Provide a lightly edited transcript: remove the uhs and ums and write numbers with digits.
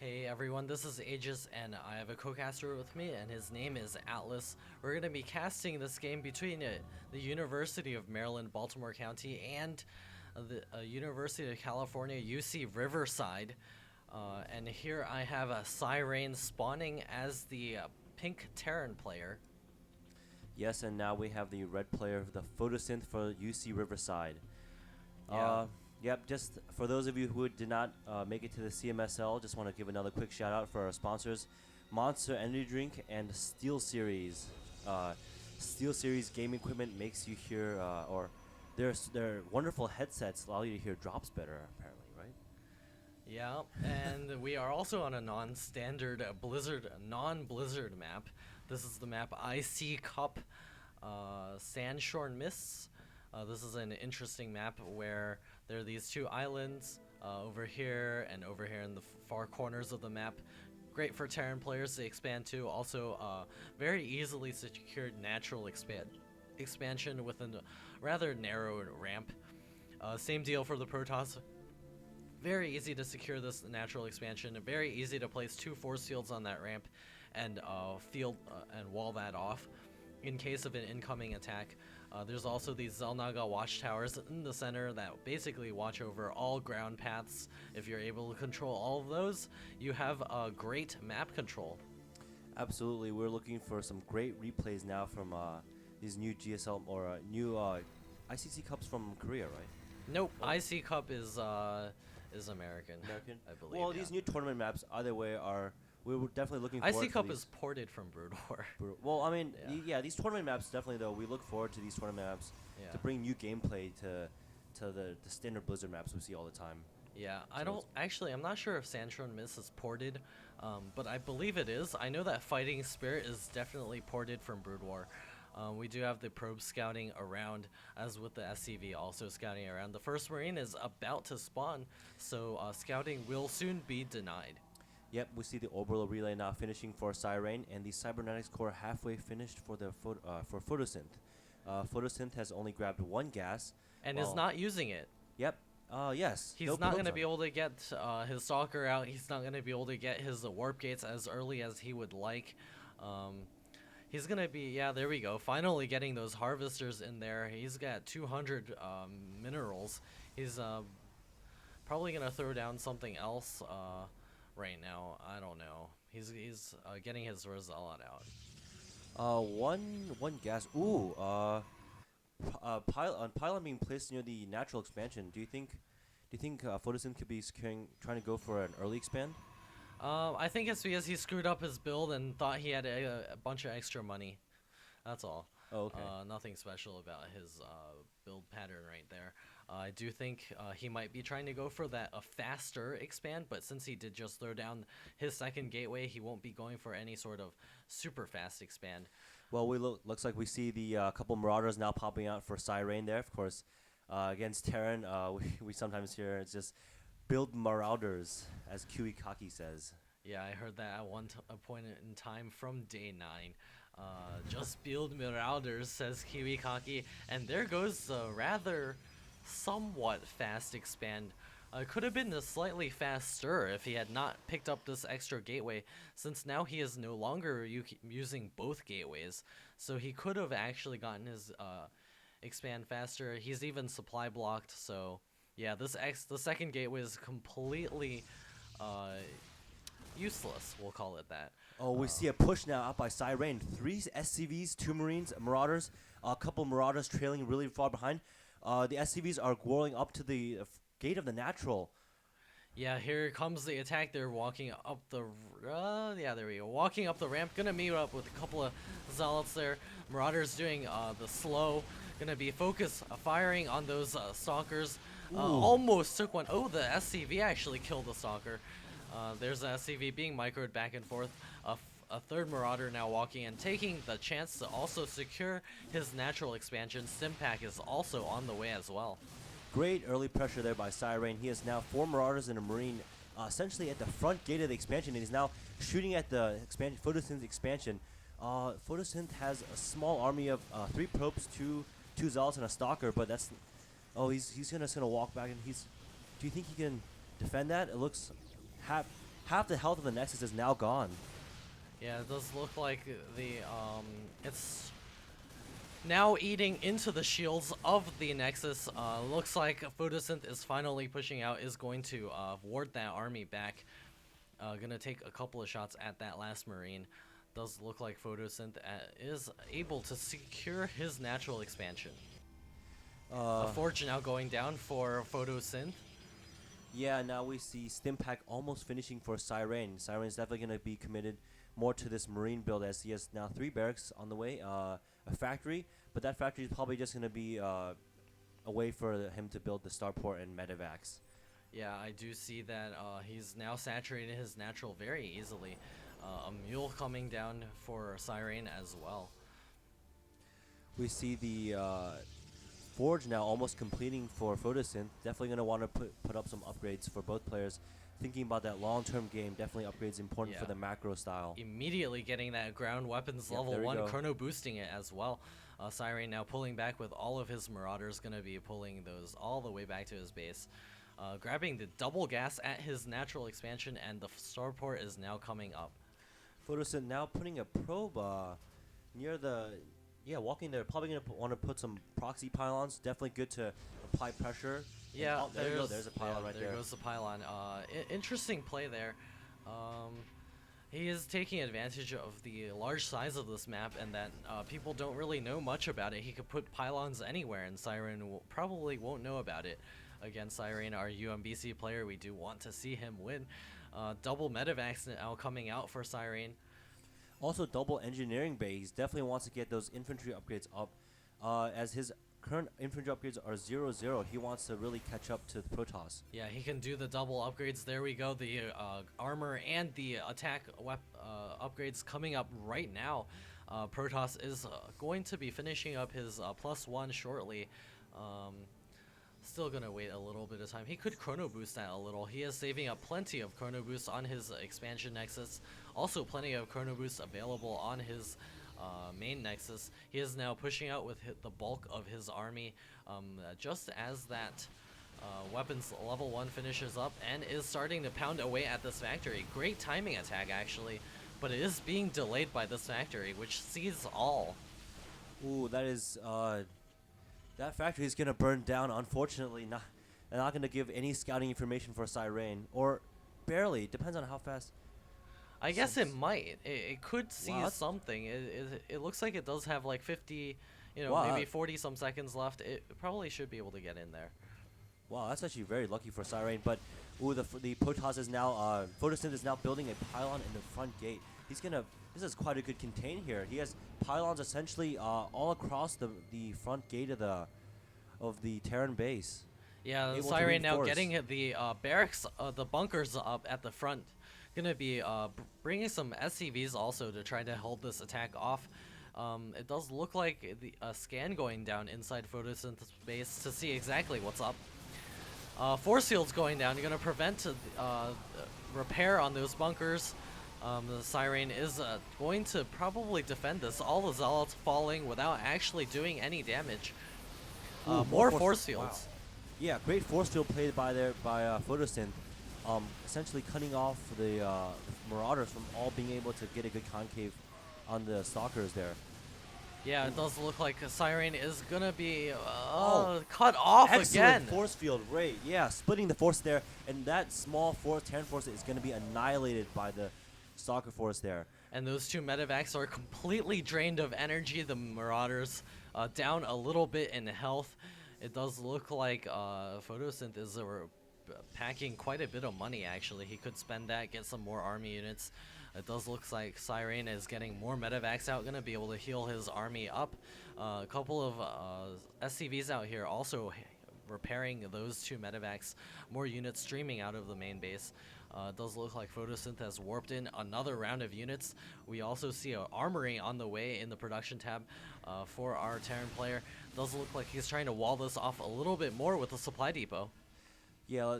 Hey everyone, this is Aegis, and I have a co-caster with me, and his name is Atlas. We're going to be casting this game between the University of Maryland, Baltimore County, and the University of California, UC Riverside. And here I have a Siren spawning as the pink Terran player. Yes, and now we have the red player, the photosynth for UC Riverside. Yeah. Yep, just for those of you who did not make it to the CMSL, just want to give another quick shout out for our sponsors, Monster Energy Drink and Steel Series. Steel Series gaming equipment makes you hear, or their wonderful headsets allow you to hear drops better, apparently, right? Yeah, and we are also on a non-standard non-blizzard map. This is the map IC Cup Sandshorn Mists. This is an interesting map where there are these two islands over here and over here in the far corners of the map. Great for Terran players to expand to. Also, very easily secured natural expansion with a rather narrow ramp. Same deal for the Protoss. Very easy to secure this natural expansion. Very easy to place two force fields on that ramp and and wall that off in case of an incoming attack. There's also these Zelnaga watchtowers in the center that basically watch over all ground paths. If you're able to control all of those, you have a great map control. Absolutely, we're looking for some great replays now from these new GSL or new ICC Cups from Korea, right? Nope, IC Cup is American. American? I believe. Well, yeah. these new tournament maps, either way, we were definitely looking forward IC to Cup these. is ported from Brood War. Well, I mean, Yeah. yeah, these tournament maps definitely though. We look forward to these tournament maps Yeah. to bring new gameplay to the standard Blizzard maps we see all the time. Yeah, So I'm not sure if Sandshorn Miss is ported, but I believe it is. I know that Fighting Spirit is definitely ported from Brood War. We do have the probe scouting around, as with the SCV also scouting around. The first Marine is about to spawn, so scouting will soon be denied. Yep, we see the orbital relay now finishing for Siren, and the cybernetics core halfway finished for the for photosynth. Photosynth has only grabbed one gas, And is not using it. Yep. Yes. He's no not going to probes be on. able to get his Stalker out. He's not going to be able to get his warp gates as early as he would like. He's going to be, yeah, there we go. Finally getting those harvesters in there. He's got 200 minerals. He's probably going to throw down something else right now. I don't know. He's getting his Rosella out. One gas. Ooh. Pylon being placed near the natural expansion. Do you think photosynth could be trying to go for an early expand? I think it's because he screwed up his build and thought he had a bunch of extra money. That's all. Oh, okay. Nothing special about his build pattern right there. I do think he might be trying to go for that a faster expand, but since he did just throw down his second gateway, he won't be going for any sort of super fast expand. Well, looks like we see the couple Marauders now popping out for Siren there. Of course, against Terran, we sometimes hear it's just build Marauders, as Kiwikaki says. Yeah, I heard that at a point in time from day 9. Just build Marauders, says Kiwikaki, and there goes the rather somewhat fast expand. Could have been slightly faster if he had not picked up this extra gateway, since now he is no longer using both gateways, so he could have actually gotten his expand faster. He's even supply blocked, so yeah, the second gateway is completely useless, we'll call it that. Oh, we see a push now out by Siren. 3 SCVs, 2 Marines, Marauders, a couple Marauders trailing really far behind. The SCVs are whirling up to the gate of the natural. Yeah, here comes the attack. They're walking up the yeah, there we go. Walking up the ramp. Gonna meet up with a couple of zealots there. Marauders doing the slow. Gonna be firing on those stalkers. Almost took one. Oh, the SCV actually killed the stalker. There's the SCV being microed back and forth. A third Marauder now walking and taking the chance to also secure his natural expansion. Stimpack is also on the way as well. Great early pressure there by Siren. He has now 4 Marauders and a Marine essentially at the front gate of the expansion, and he's now shooting at the Photosynth expansion. Photosynth has a small army of 3 probes, 2 Zealots, and a Stalker, but that's... Oh, he's gonna walk back, and do you think he can defend that? It looks half the health of the Nexus is now gone. Yeah, it does look like the it's now eating into the shields of the Nexus. Looks like Photosynth is finally pushing out, is going to ward that army back. Gonna take a couple of shots at that last Marine. Does look like Photosynth is able to secure his natural expansion. Forge now going down for Photosynth. Yeah, now we see Stimpack almost finishing for Siren. Siren's definitely going to be committed more to this Marine build as he has now 3 barracks on the way, a factory, but that factory is probably just going to be a way for him to build the starport and medevacs. Yeah, I do see that he's now saturated his natural very easily. A mule coming down for Siren as well. We see the Forge now almost completing for Photosynth. Definitely going to want to put up some upgrades for both players. Thinking about that long-term game, definitely upgrades important for the macro style. Immediately getting that ground weapons level 1, chrono boosting it as well. Siren now pulling back with all of his Marauders, going to be pulling those all the way back to his base. Grabbing the double gas at his natural expansion, and the starport is now coming up. Photosynth now putting a probe near the... Yeah, walking there, probably going to want to put some proxy pylons. Definitely good to apply pressure. Yeah, oh, there you go. There's a pylon right there. There goes the pylon. Interesting play there. He is taking advantage of the large size of this map, and that people don't really know much about it. He could put pylons anywhere, and Siren probably won't know about it. Again, Siren, our UMBC player, we do want to see him win. Double medevacs now coming out for Siren. Also, double engineering bay. He definitely wants to get those infantry upgrades up. As his current infantry upgrades are 0-0, he wants to really catch up to Protoss. Yeah, he can do the double upgrades. There we go. The armor and the attack upgrades coming up right now. Protoss is going to be finishing up his +1 shortly. Still gonna wait a little bit of time. He could chrono boost that a little. He is saving up plenty of chrono boosts on his expansion nexus. Also plenty of chrono boosts available on his main nexus. He is now pushing out with the bulk of his army just as that weapons level 1 finishes up, and is starting to pound away at this factory. Great timing attack actually, but it is being delayed by this factory, which sees all. Ooh, that is that factory is gonna burn down. Unfortunately, they're not gonna give any scouting information for Siren, or barely. Depends on how fast. I guess it might. It could see something. It looks like it does have like 50, maybe 40 some seconds left. It probably should be able to get in there. Wow, that's actually very lucky for Siren. But ooh, the Protoss is now Photosynth is now building a pylon in the front gate. He's gonna. This is quite a good contain here. He has pylons essentially all across the front gate of the Terran base. Yeah, the Siren now getting the barracks, the bunkers up at the front. Gonna be bringing some SCVs also to try to hold this attack off. It does look like a scan going down inside Photosynth's base to see exactly what's up. Force fields going down. You're gonna prevent repair on those bunkers. The Siren is going to probably defend this. All the Zealots falling without actually doing any damage. More force fields. Wow. Yeah, great force field played by Photosynth. Essentially cutting off the Marauders from all being able to get a good concave on the Stalkers there. Yeah, it does look like Siren is gonna be cut off again. Force field, right? Yeah, splitting the force there, and that small Terran force is gonna be annihilated by the Stalker force there. And those two medevacs are completely drained of energy. The Marauders down a little bit in health. It does look like Photosynth is packing quite a bit of money actually. He could spend that, get some more army units. It does look like Siren is getting more medevacs out, gonna be able to heal his army up. A couple of SCVs out here also repairing those two medevacs. More units streaming out of the main base. It does look like Photosynth has warped in another round of units. We also see an armory on the way in the production tab for our Terran player. Does look like he's trying to wall this off a little bit more with the supply depot. Yeah,